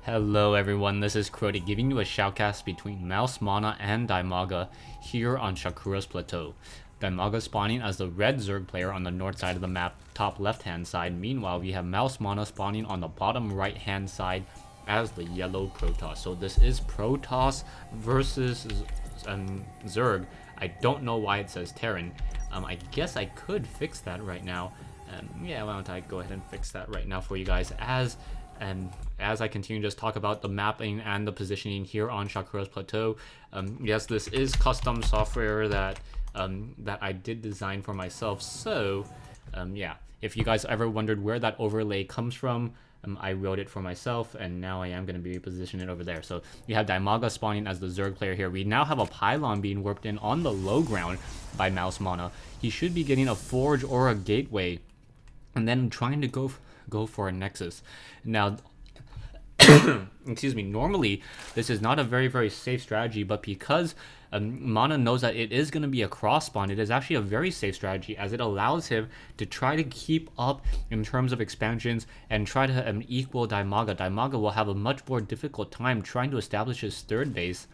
Hello everyone, this is Crody giving you a shoutcast between Mouse Mana and Dimaga here on Shakuras Plateau. Dimaga spawning as the red Zerg player on the north side of the map, top left hand side. Meanwhile, we have Mouse Mana spawning on the bottom right hand side as the yellow Protoss. So this is Protoss versus Zerg. I don't know why it says Terran. I guess I could fix that right now. Yeah, why don't I go ahead and fix that right now for you guys as I continue to just talk about the mapping and the positioning here on Shakuras Plateau. Yes, this is custom software that I did design for myself. So yeah, if you guys ever wondered where that overlay comes from, I wrote it for myself, and now I am going to be positioning it over there. So you have Dimaga spawning as the Zerg player here. We now have a pylon being warped in on the low ground by Mouse Mana. He should be getting a forge or a gateway, and then trying to go for a nexus. Now, excuse me, normally this is not a very safe strategy, but because Mana knows that it is going to be a cross spawn, it is actually a very safe strategy, as it allows him to try to keep up in terms of expansions and try to equal Dimaga. Dimaga will have a much more difficult time trying to establish his third base,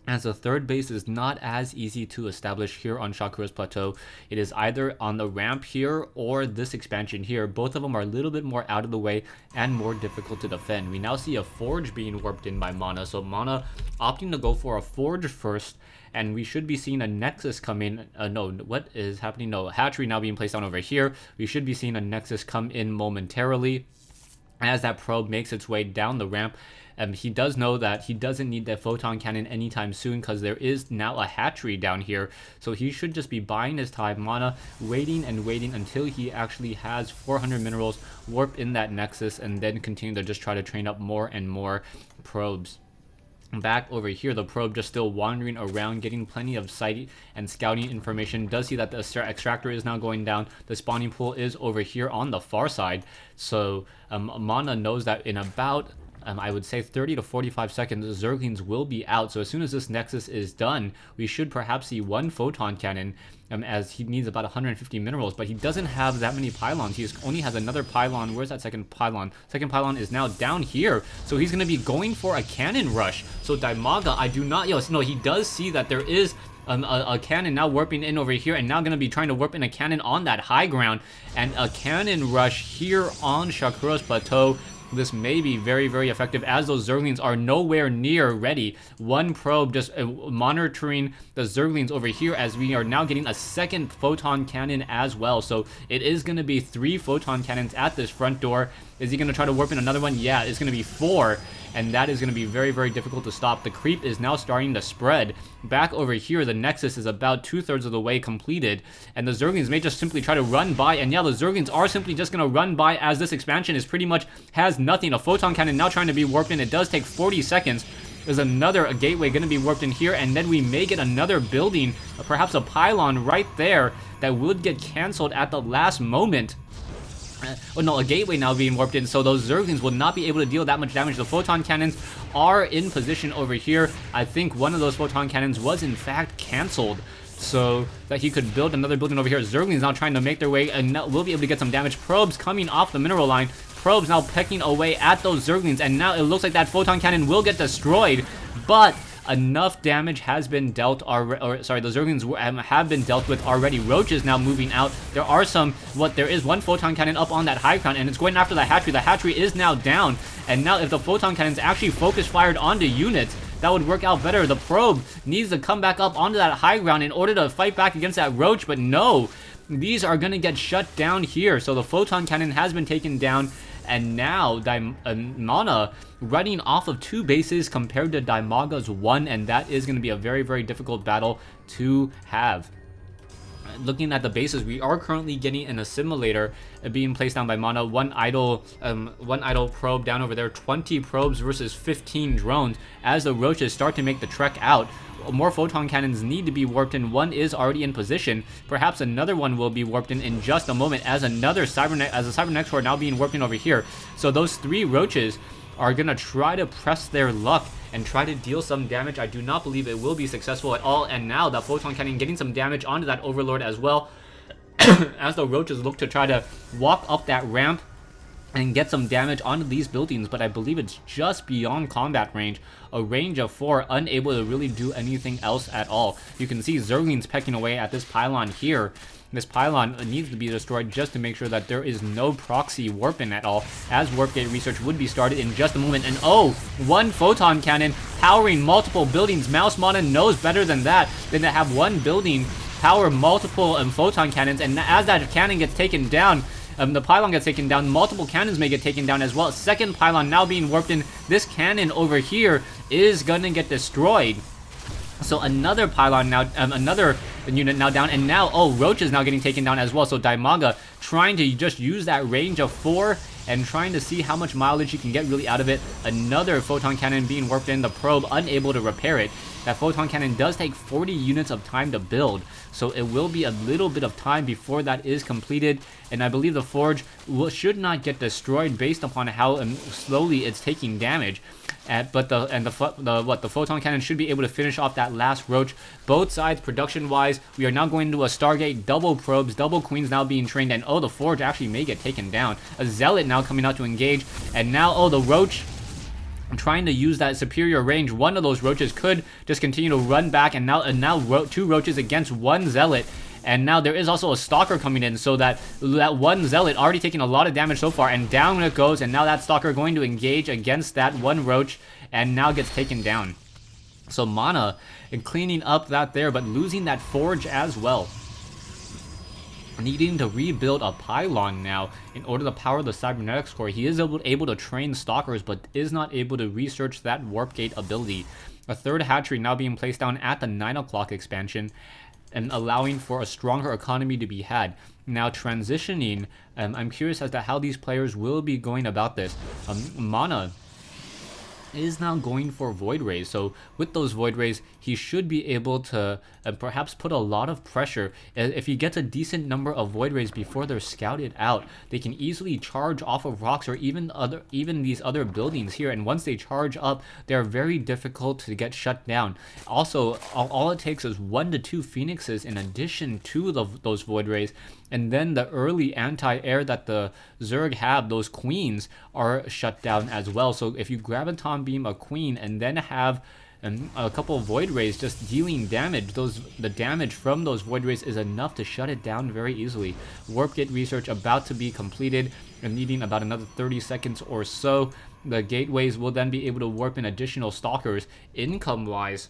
as the third base is not as easy to establish here on Shakuras Plateau. It is either on the ramp here or this expansion here. Both of them are a little bit more out of the way and more difficult to defend. We now see a forge being warped in by Mana, so Mana opting to go for a forge first, and we should be seeing a nexus come in. No, what is happening? No, hatchery now being placed down over here. We should be seeing a nexus come in momentarily as that probe makes its way down the ramp. He does know that he doesn't need that photon cannon anytime soon, because there is now a hatchery down here. So he should just be buying his time, Mana, waiting and waiting until he actually has 400 minerals warped in that nexus, and then continue to just try to train up more and more probes. Back over here, the probe just still wandering around, getting plenty of sight and scouting information. Does see that the extractor is now going down. The spawning pool is over here on the far side. So Mana knows that in about I would say 30 to 45 seconds, the Zerglings will be out. So as soon as this Nexus is done, we should perhaps see one Photon Cannon, as he needs about 150 minerals. But he doesn't have that many pylons. He only has another pylon. Where's that second pylon? Second pylon is now down here. So he's going to be going for a cannon rush. So Dimaga, I do not... no, he does see that there is a cannon now warping in over here, and now going to be trying to warp in a cannon on that high ground. And a cannon rush here on Shakuras Plateau. This may be very effective, as those Zerglings are nowhere near ready. One probe just monitoring the Zerglings over here, as we are now getting a second photon cannon as well. So it is going to be 3 photon cannons at this front door. Is he going to try to warp in another one? Yeah, it's going to be 4. And that is going to be very difficult to stop. The creep is now starting to spread. Back over here, the Nexus is about 2/3 of the way completed. And the Zerglings may just simply try to run by. And yeah, the Zerglings are simply just going to run by, as this expansion is pretty much has nothing. A Photon Cannon now trying to be warped in. It does take 40 seconds. There's a gateway going to be warped in here. And then we may get another building, perhaps a pylon right there, that would get canceled at the last moment. Well, no, a gateway now being warped in, so those Zerglings will not be able to deal that much damage. The photon cannons are in position over here. I think one of those photon cannons was in fact canceled, so that he could build another building over here. Zerglings now trying to make their way, and will be able to get some damage. Probes coming off the mineral line. Probes now pecking away at those Zerglings, and now it looks like that photon cannon will get destroyed, but enough damage has been dealt already. Sorry, the Zerglings have been dealt with already. Roaches now moving out. There is one photon cannon up on that high ground, and it's going after the hatchery. The hatchery is now down, and now if the photon cannons actually focus fired onto units, that would work out better. The probe needs to come back up onto that high ground in order to fight back against that roach, but no, these are going to get shut down here. So the photon cannon has been taken down, and now Mana running off of 2 bases compared to Dimaga's 1, and that is going to be a very difficult battle to have. Looking at the bases, we are currently getting an assimilator being placed down by Mana. One idle probe down over there. 20 probes versus 15 drones, as the roaches start to make the trek out. More photon cannons need to be warped in. One is already in position. Perhaps another one will be warped in just a moment, as another Cybernetics are now being warped in over here. So those 3 roaches are going to try to press their luck and try to deal some damage. I do not believe it will be successful at all. And now the photon cannon getting some damage onto that Overlord as well, as the roaches look to try to walk up that ramp and get some damage onto these buildings, but I believe it's just beyond combat range, a range of 4, unable to really do anything else at all. You can see Zerglings pecking away at this pylon here. This pylon needs to be destroyed just to make sure that there is no proxy warp-in at all, as warp gate research would be started in just a moment. And oh, one photon cannon powering multiple buildings. mousesports knows better than that, than to have one building power multiple photon cannons, and as that cannon gets taken down, the pylon gets taken down, multiple cannons may get taken down as well. Second pylon now being warped in. This cannon over here is gonna get destroyed. So another pylon now, another unit now down, and now, oh, Roach is now getting taken down as well. So Dimaga trying to just use that range of 4 and trying to see how much mileage he can get really out of it. Another photon cannon being warped in, the probe unable to repair it. That photon cannon does take 40 units of time to build, so it will be a little bit of time before that is completed, and I believe the forge should not get destroyed based upon how slowly it's taking damage. But the photon cannon should be able to finish off that last Roach. Both sides, production-wise, we are now going into a Stargate, double probes, double queens now being trained, and oh, the forge actually may get taken down. A zealot now coming out to engage, and now, oh, the Roach trying to use that superior range. One of those Roaches could just continue to run back, and now 2 Roaches against 1 zealot. And now there is also a Stalker coming in, so that one Zealot already taking a lot of damage so far, and down it goes, and now that Stalker going to engage against that 1 Roach, and now gets taken down. So Mana and cleaning up that there, but losing that Forge as well. Needing to rebuild a pylon now in order to power the cybernetics core. He is able to train Stalkers, but is not able to research that warp gate ability. A third hatchery now being placed down at the 9 o'clock expansion, and allowing for a stronger economy to be had. Now transitioning, I'm curious as to how these players will be going about this. Mana is now going for Void Rays, so with those Void Rays, he should be able to perhaps put a lot of pressure. If he gets a decent number of Void Rays before they're scouted out, they can easily charge off of rocks or even these other buildings here, and once they charge up, they're very difficult to get shut down. Also, all it takes is 1 to 2 Phoenixes in addition to those Void Rays, and then the early anti-air that the Zerg have, those queens, are shut down as well. So if you Graviton Beam a queen and then have a couple of Void Rays just dealing damage, the damage from those Void Rays is enough to shut it down very easily. Warp Gate research about to be completed and needing about another 30 seconds or so. The gateways will then be able to warp in additional Stalkers. Income-wise,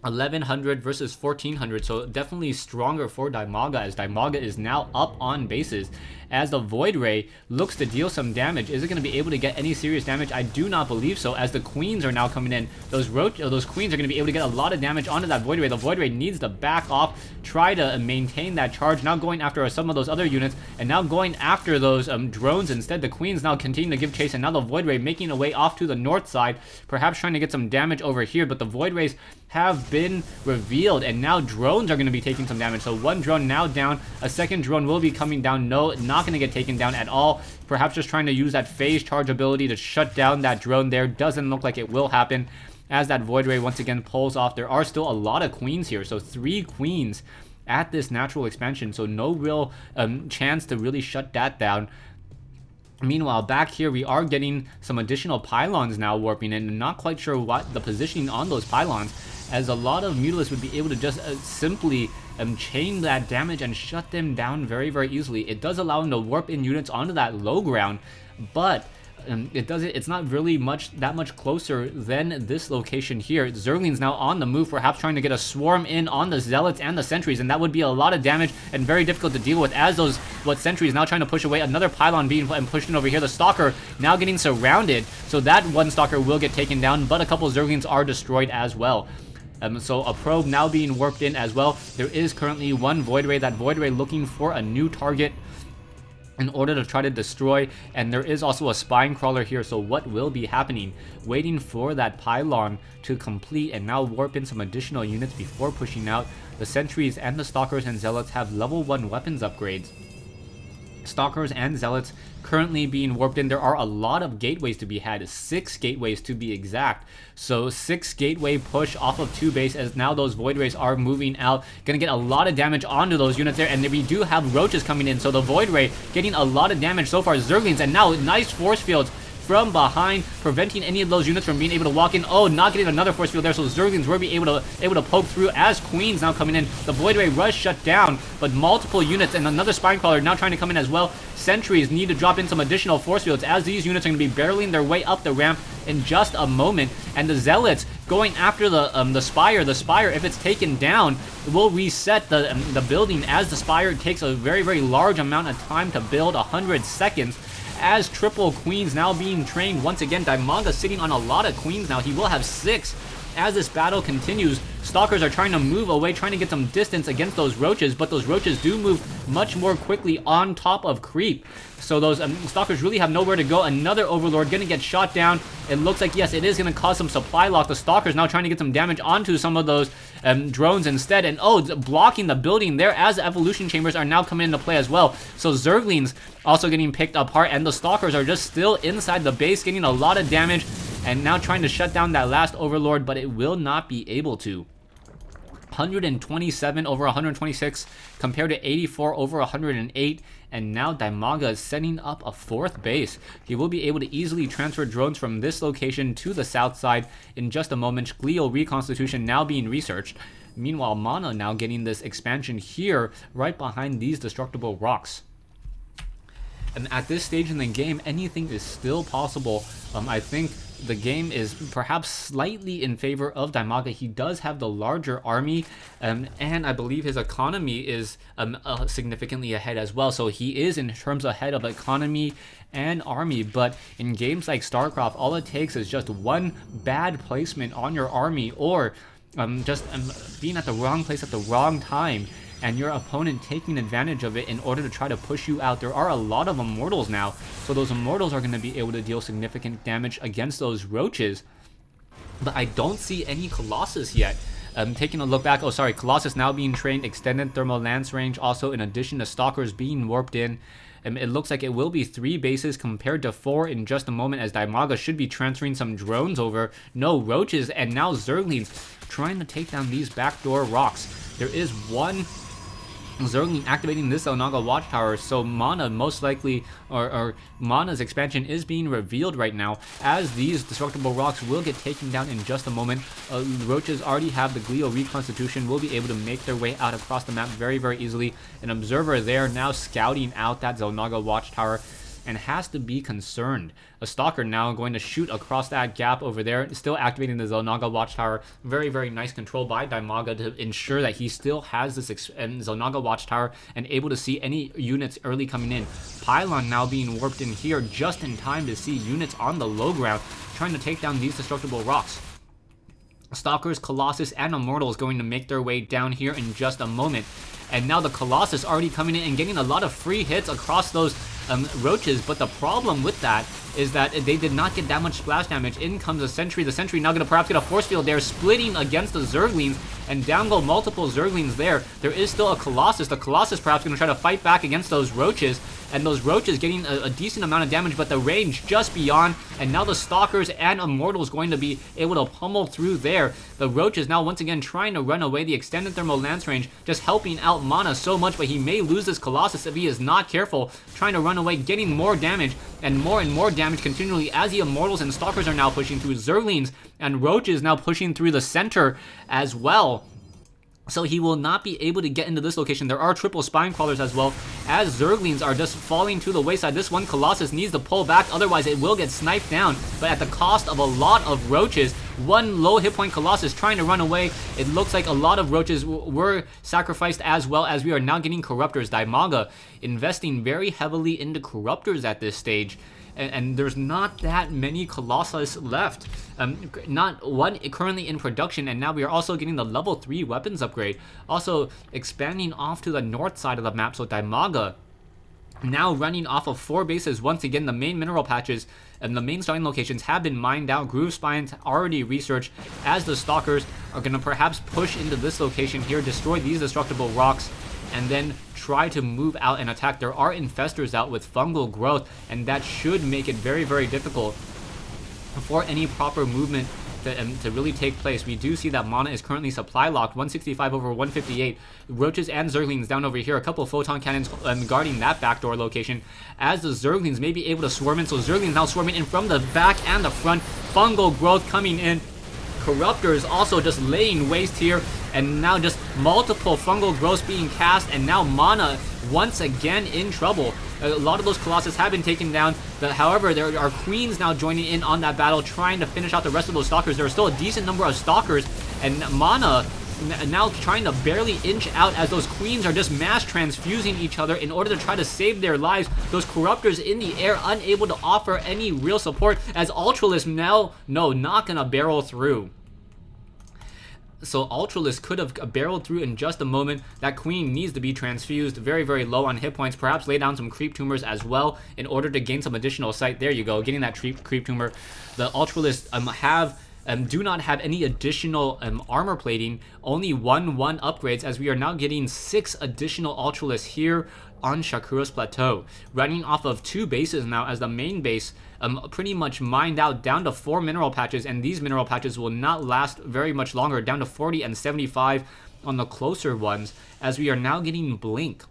1100 versus 1400, so definitely stronger for Dimaga, as Dimaga is now up on bases. As the Void Ray looks to deal some damage, is it going to be able to get any serious damage? I do not believe so, as the queens are now coming in. Those queens are going to be able to get a lot of damage onto that Void Ray. The Void Ray needs to back off, try to maintain that charge. Now going after some of those other units, and now going after those drones instead. The queens now continue to give chase, and now the Void Ray making a way off to the north side, perhaps trying to get some damage over here, but the Void Rays have been revealed, and now drones are going to be taking some damage. So 1 drone now down, a second drone will be coming down. No, not going to get taken down at all. Perhaps just trying to use that phase charge ability to shut down that drone there. Doesn't look like it will happen, as that Void Ray once again pulls off. There are still a lot of queens here, so 3 queens at this natural expansion, so no real chance to really shut that down. Meanwhile, back here, we are getting some additional pylons now warping in, and not quite sure what the positioning on those pylons, as a lot of Mutalisks would be able to just simply chain that damage and shut them down very, very easily. It does allow them to warp in units onto that low ground, but it's not really that much closer than this location here. Zergling's now on the move, perhaps trying to get a swarm in on the Zealots and the Sentries, and that would be a lot of damage and very difficult to deal with, as those Sentries now trying to push away. Another pylon being pushed in over here. The Stalker now getting surrounded, so that 1 Stalker will get taken down, but a couple of Zerglings are destroyed as well. So a probe now being warped in as well. There is currently 1 Void Ray, that Void Ray looking for a new target in order to try to destroy, and there is also a Spine Crawler here. So what will be happening? Waiting for that pylon to complete, and now warp in some additional units before pushing out. The Sentries and the Stalkers and Zealots have level 1 weapons upgrades. Stalkers and Zealots currently being warped in. There are a lot of gateways to be had, 6 gateways to be exact. So 6 gateway push off of 2 base, as now those Void Rays are moving out. Gonna get a lot of damage onto those units there, and we do have Roaches coming in, so the Void Ray getting a lot of damage so far. Zerglings, and now nice force fields from behind, preventing any of those units from being able to walk in. Oh, not getting another force field there, so Zerglings will be able to poke through as Queens now coming in. The Void Ray rush shut down, but multiple units and another Spinecrawler now trying to come in as well. Sentries need to drop in some additional force fields, as these units are going to be barreling their way up the ramp in just a moment. And the Zealots going after the Spire. The Spire, if it's taken down, will reset the building, as the Spire takes a very, very large amount of time to build, 100 seconds. As triple Queens now being trained once again. Dimaga sitting on a lot of Queens now. He will have 6 as this battle continues. Stalkers are trying to move away, trying to get some distance against those Roaches, but those Roaches do move much more quickly on top of creep. So those Stalkers really have nowhere to go. Another Overlord gonna get shot down. It looks like, yes, it is gonna cause some supply lock. The Stalkers now trying to get some damage onto some of those drones instead. And oh, blocking the building there, as the Evolution Chambers are now coming into play as well. So Zerglings also getting picked apart, and the Stalkers are just still inside the base, getting a lot of damage, and now trying to shut down that last Overlord, but it will not be able to. 127 over 126 compared to 84 over 108, and now Dimaga is setting up a 4th base. He will be able to easily transfer drones from this location to the south side in just a moment. Glial reconstitution now being researched. Meanwhile, Mana now getting this expansion here right behind these destructible rocks. And at this stage in the game, anything is still possible. I think the game is perhaps slightly in favor of Dimaga. He does have the larger army, and I believe his economy is significantly ahead as well. So he is in terms ahead of economy and army, but in games like StarCraft, all it takes is just one bad placement on your army, or just being at the wrong place at the wrong time, and your opponent taking advantage of it in order to try to push you out. There are a lot of Immortals now, so those Immortals are going to be able to deal significant damage against those Roaches. But I don't see any Colossus yet. Taking a look back, oh sorry, Colossus now being trained, extended thermal lance range, also in addition to Stalkers being warped in. It looks like it will be 3 bases compared to 4 in just a moment, as Dimaga should be transferring some drones over. No Roaches, and now Zerglings trying to take down these backdoor rocks. There is one Zergling activating this Dimaga Watchtower, so Mana most likely, or Mana's expansion is being revealed right now, as these destructible rocks will get taken down in just a moment. Roaches already have the Glial reconstitution, will be able to make their way out across the map very, very easily. An observer there now scouting out that Dimaga Watchtower, and has to be concerned. A Stalker now going to shoot across that gap over there, still activating the Dimaga Watchtower. Very, very nice control by Dimaga to ensure that he still has this Dimaga Watchtower and able to see any units early coming in. Pylon now being warped in here just in time to see units on the low ground trying to take down these destructible rocks. Stalkers, Colossus, and Immortals going to make their way down here in just a moment. And now the Colossus already coming in and getting a lot of free hits across those Roaches, but the problem with that is that they did not get that much splash damage. In comes a Sentry. The Sentry now going to perhaps get a force field there, splitting against the Zerglings, and down go multiple Zerglings there. There is still a Colossus. The Colossus perhaps going to try to fight back against those Roaches, and those Roaches getting a decent amount of damage, but the range just beyond, and now the Stalkers and Immortals going to be able to pummel through there. The Roaches now once again trying to run away. The extended thermal lance range just helping out Mana so much, but he may lose this Colossus if he is not careful, trying to run away, getting more damage and more damage continually as the Immortals and Stalkers are now pushing through. Zerglings and Roaches now pushing through the center as well. So he will not be able to get into this location. There are triple Spinecrawlers as well, as Zerglings are just falling to the wayside. This one Colossus needs to pull back, otherwise it will get sniped down, but at the cost of a lot of Roaches. One low hit point Colossus trying to run away. It looks like a lot of Roaches were sacrificed, as well as we are now getting Corruptors. Dimaga investing very heavily into Corruptors at this stage. And there's not that many Colossus left. Not one currently in production, and now we are also getting the level 3 weapons upgrade. Also expanding off to the north side of the map, so Dimaga now running off of 4 bases. Once again, the main mineral patches and the main starting locations have been mined out. Groove Spines already researched, as the Stalkers are going to perhaps push into this location here, destroy these destructible rocks, and then try to move out and attack. There are infestors out with fungal growth, and that should make it very, very difficult for any proper movement to really take place. We do see that Mana is currently supply locked, 165 over 158. Roaches and Zerglings down over here. A couple of photon cannons guarding that backdoor location, as the Zerglings may be able to swarm in. So Zerglings now swarming in from the back and the front. Fungal growth coming in. Corruptors also just laying waste here, and now just multiple fungal growths being cast, and now Mana once again in trouble. A lot of those Colossus have been taken down, but however, there are Queens now joining in on that battle, trying to finish out the rest of those Stalkers. There are still a decent number of Stalkers, and Mana now trying to barely inch out as those Queens are just mass transfusing each other in order to try to save their lives. Those Corruptors in the air unable to offer any real support, as Ultralisk now, no, not gonna barrel through. So Ultralisk could have barreled through in just a moment. That Queen needs to be transfused, very, very low on hit points. Perhaps lay down some creep tumors as well in order to gain some additional sight. There you go, getting that creep tumor. The Ultralisk do not have any additional armor plating, only 1/1 upgrades, as we are now getting 6 additional Ultralisks here on Shakuras Plateau, running off of 2 bases now, as the main base pretty much mined out down to 4 mineral patches, and these mineral patches will not last very much longer, down to 40 and 75 on the closer ones, as we are now getting Blink.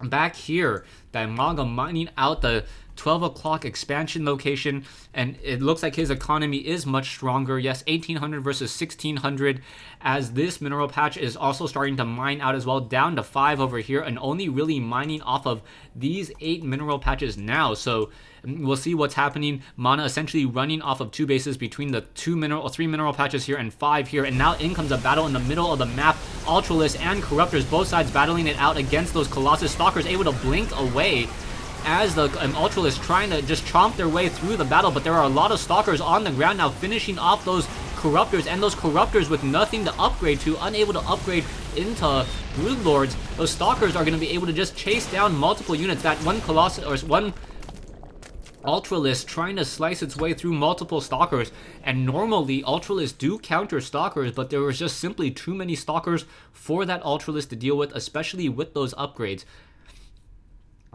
Back here, Dimaga mining out the 12 o'clock expansion location, and it looks like his economy is much stronger. Yes, 1800 versus 1600, as this mineral patch is also starting to mine out as well, down to 5 over here, and only really mining off of these 8 mineral patches now. So we'll see what's happening. Mana essentially running off of 2 bases between the 3 mineral patches here and 5 here, and now in comes a battle in the middle of the map. Ultralisk and Corruptors, both sides battling it out against those Colossus. Stalkers able to blink away, as the Ultralisk trying to just chomp their way through the battle, but there are a lot of Stalkers on the ground now finishing off those Corruptors, and those Corruptors with nothing to upgrade to, unable to upgrade into Broodlords. Those Stalkers are going to be able to just chase down multiple units. That one Colossus, or one Ultralisk trying to slice its way through multiple Stalkers, and normally Ultralisk do counter Stalkers, but there was just simply too many Stalkers for that Ultralisk to deal with, especially with those upgrades.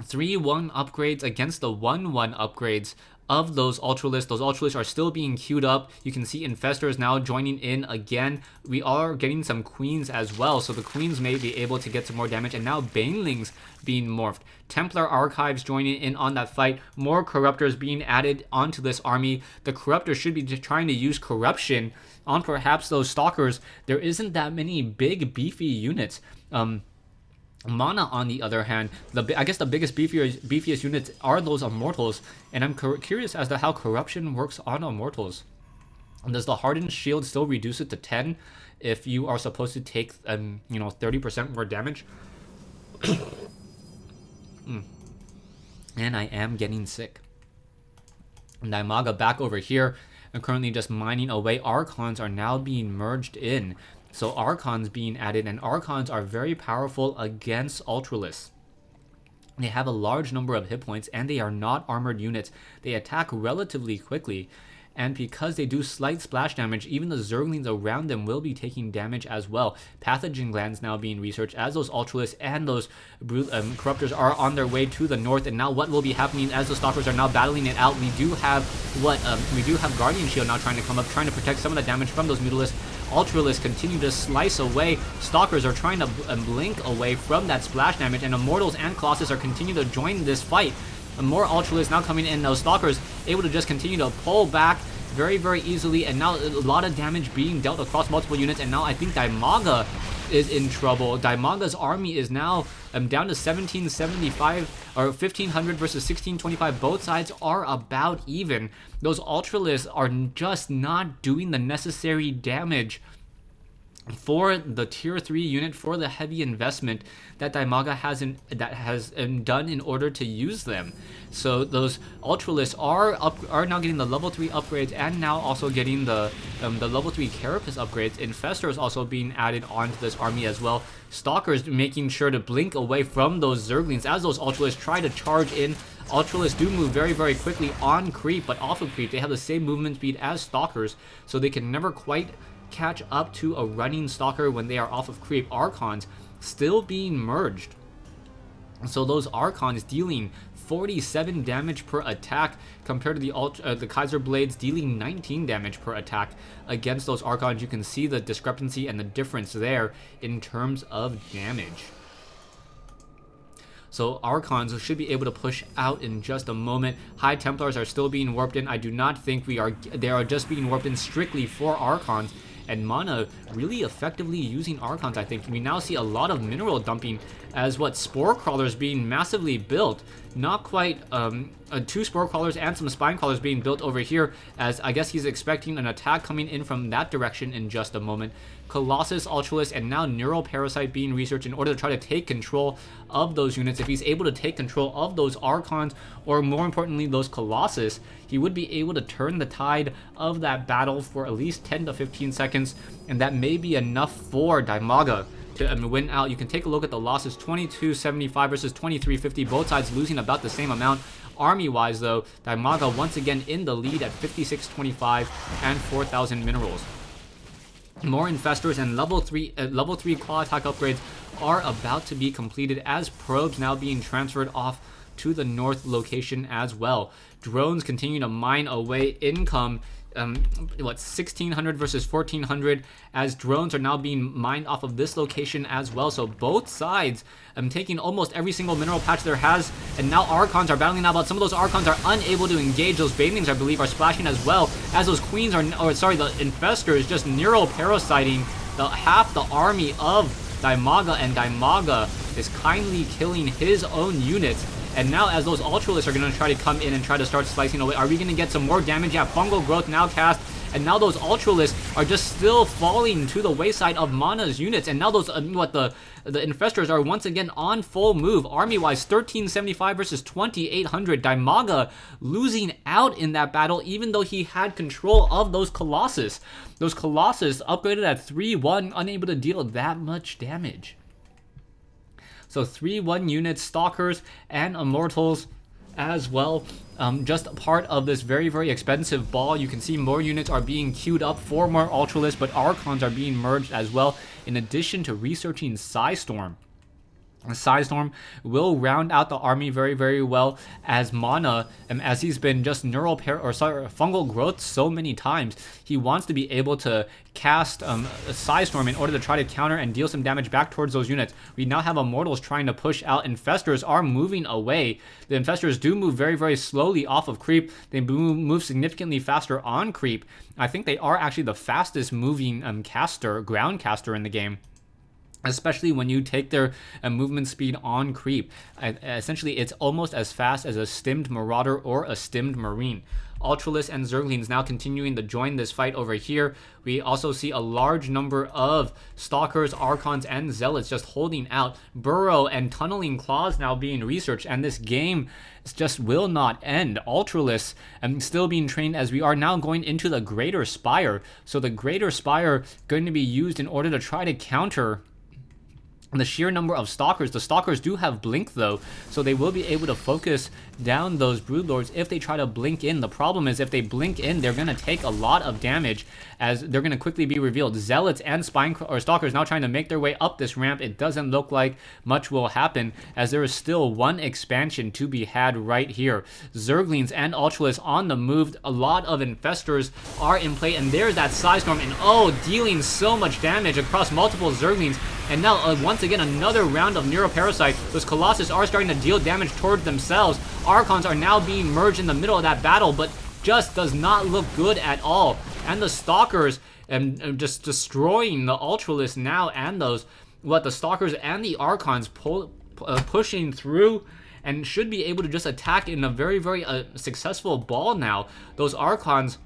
3/1 upgrades against the 1/1 upgrades of those Ultralisks. Those Ultralisks are still being queued up. You can see Infestors now joining in again. We are getting some Queens as well, so the Queens may be able to get some more damage, and now Banelings being morphed. Templar Archives joining in on that fight. More Corruptors being added onto this army. The Corruptors should be trying to use Corruption on perhaps those Stalkers. There isn't that many big, beefy units. Mana, on the other hand, I guess the biggest, beefiest units are those Immortals, and I'm curious as to how Corruption works on Immortals. Does the Hardened Shield still reduce it to 10 if you are supposed to take 30% more damage? And I am getting sick. Dimaga back over here. I'm currently just mining away. Archons are now being merged in. So Archons being added, and Archons are very powerful against Ultralisks. They have a large number of hit points, and they are not armored units. They attack relatively quickly, and because they do slight splash damage, even the Zerglings around them will be taking damage as well. Pathogen glands now being researched, as those Ultralisks and those Corruptors are on their way to the north. And now what will be happening as the Stalkers are now battling it out? We do have Guardian Shield now trying to come up, trying to protect some of the damage from those Mutalisks. Ultralisks continue to slice away. Stalkers are trying to blink away from that splash damage, and Immortals and Colossus are continuing to join this fight. More Ultralisks now coming in. Those Stalkers able to just continue to pull back very, very easily, and now a lot of damage being dealt across multiple units. And now I think Dimaga is in trouble. Dimaga's army is now down to 1775, or 1500 versus 1625. Both sides are about even. Those Ultralisks are just not doing the necessary damage for the tier 3 unit, for the heavy investment that Dimaga has done in order to use them. So those Ultralisks are now getting the level 3 upgrades, and now also getting the level 3 Carapace upgrades. Infestors also being added onto this army as well. Stalkers making sure to blink away from those Zerglings as those Ultralisks try to charge in. Ultralisks do move very, very quickly on creep, but off of creep they have the same movement speed as Stalkers, so they can never quite catch up to a running Stalker when they are off of creep. Archons still being merged. So those Archons dealing 47 damage per attack compared to the Kaiser Blades dealing 19 damage per attack against those Archons. You can see the discrepancy and the difference there in terms of damage. So Archons should be able to push out in just a moment. High Templars are still being warped in. I do not think they are just being warped in strictly for Archons. And Mana really effectively using Archons, I think. We now see a lot of mineral dumping as Spore Crawlers being massively built. Not quite 2 Spore Crawlers and some Spine Crawlers being built over here, as I guess he's expecting an attack coming in from that direction in just a moment. Colossus, Ultralisk, and now Neural Parasite being researched in order to try to take control of those units. If he's able to take control of those Archons, or more importantly those Colossus, he would be able to turn the tide of that battle for at least 10 to 15 seconds, and that may be enough for Dimaga to win out. You can take a look at the losses, 2275 versus 2350, both sides losing about the same amount. Army-wise though, Dimaga once again in the lead at 5625 and 4,000 minerals. More Infestors and level 3 claw attack upgrades are about to be completed, as probes now being transferred off to the north location as well. Drones continue to mine away income. 1600 versus 1400, as drones are now being mined off of this location as well. So both sides taking almost every single mineral patch there has, and now Archons are battling out. But some of those Archons are unable to engage. Those Banelings, I believe, are splashing as well, as those Queens are, the Infestors just neural parasiting half the army of Dimaga, and Dimaga is kindly killing his own units. And now as those Ultralisks are going to try to come in and try to start slicing away, are we going to get some more damage? Yeah, Fungal Growth now cast, and now those Ultralisks are just still falling to the wayside of Mana's units. And now those, the Infestors are once again on full move. Army-wise, 1375 versus 2800. Dimaga losing out in that battle, even though he had control of those Colossus. Those Colossus upgraded at 3-1, unable to deal that much damage. So 3-1 units, Stalkers and Immortals as well. Just part of this very, very expensive ball. You can see more units are being queued up for more Ultralisks, but Archons are being merged as well, in addition to researching Psystorm. Psystorm will round out the army very, very well, as Mana, as he's been just fungal growth so many times, he wants to be able to cast Psystorm in order to try to counter and deal some damage back towards those units. We now have Immortals trying to push out. Infestors are moving away. The Infestors do move very, very slowly off of creep. They move significantly faster on creep. I think they are actually the fastest moving ground caster in the game, especially when you take their movement speed on creep. Essentially, it's almost as fast as a stimmed Marauder or a stimmed Marine. Ultralisks and Zerglings now continuing to join this fight over here. We also see a large number of Stalkers, Archons, and Zealots just holding out. Burrow and Tunneling Claws now being researched, and this game just will not end. Ultralisks still being trained, as we are now going into the Greater Spire. So the Greater Spire going to be used in order to try to counter the sheer number of Stalkers. The Stalkers do have Blink though, so they will be able to focus down those Broodlords if they try to blink in. The problem is, if they blink in, they're going to take a lot of damage, as they're going to quickly be revealed. Zealots and Stalkers now trying to make their way up this ramp. It doesn't look like much will happen, as there is still one expansion to be had right here. Zerglings and Ultralisks on the move. A lot of Infestors are in play, and there's that Psystorm, and dealing so much damage across multiple Zerglings. And now, once again, another round of Neuroparasite. Those Colossus are starting to deal damage towards themselves. Archons are now being merged in the middle of that battle, but just does not look good at all. And the Stalkers just destroying the Ultralisks now, and the Stalkers and the Archons pushing through, and should be able to just attack in a very, very successful ball now. Those Archons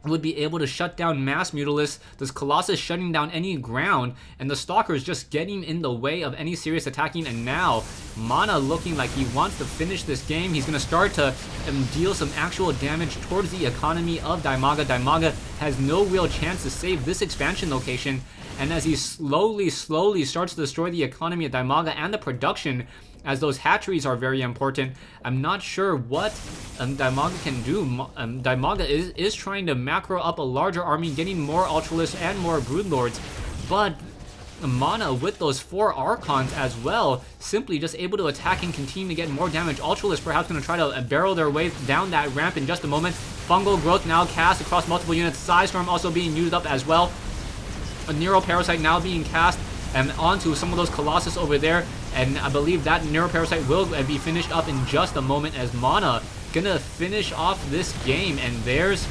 would be able to shut down mass Mutalisks, this Colossus shutting down any ground, and the Stalkers just getting in the way of any serious attacking. And now Mana looking like he wants to finish this game. He's going to start to deal some actual damage towards the economy of Dimaga. Dimaga has no real chance to save this expansion location, and as he slowly starts to destroy the economy of Dimaga and the production, as those hatcheries are very important, I'm not sure what Dimaga can do. Dimaga is trying to macro up a larger army, getting more Ultralisks and more Broodlords, but Mana with those 4 Archons as well, simply just able to attack and continue to get more damage. Ultralisk perhaps going to try to barrel their way down that ramp in just a moment. Fungal Growth now cast across multiple units. Psystorm also being used up as well. A Neuroparasite now being cast and onto some of those Colossus over there, and I believe that Neuroparasite will be finished up in just a moment as Mana gonna finish off this game. And there's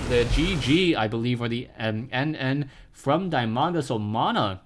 the GG, I believe, or the NN from Dimaga. So Mana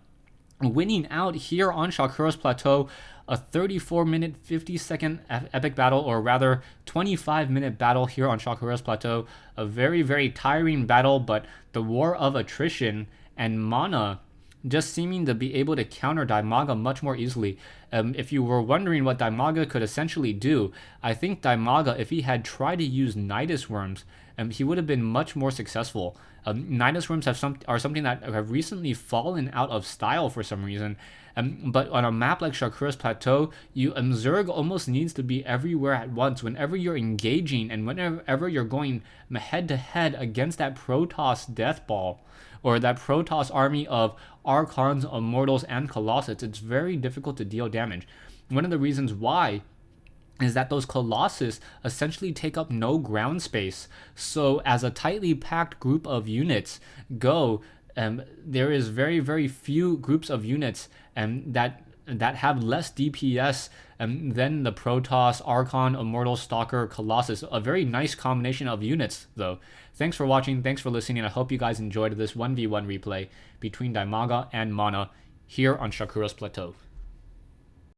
winning out here on Shakuras Plateau. A 34-minute, 50-second epic battle, or rather 25-minute battle here on Shakuras Plateau. A very, very tiring battle, but the war of attrition, and Mana just seeming to be able to counter Dimaga much more easily. If you were wondering what Dimaga could essentially do, I think Dimaga, if he had tried to use Nidus Worms, he would have been much more successful. Nidus Worms are something that have recently fallen out of style for some reason. But on a map like Shakuras Plateau, Zerg almost needs to be everywhere at once. Whenever you're engaging and whenever you're going head-to-head against that Protoss Death Ball, or that Protoss army of Archons, Immortals, and Colossus, it's very difficult to deal damage. One of the reasons why is that those Colossus essentially take up no ground space. So as a tightly packed group of units go, there is very, very few groups of units that have less DPS than the Protoss, Archon, Immortal, Stalker, Colossus. A very nice combination of units, though. Thanks for watching, thanks for listening, I hope you guys enjoyed this 1v1 replay between Dimaga and Mana here on Shakuras Plateau.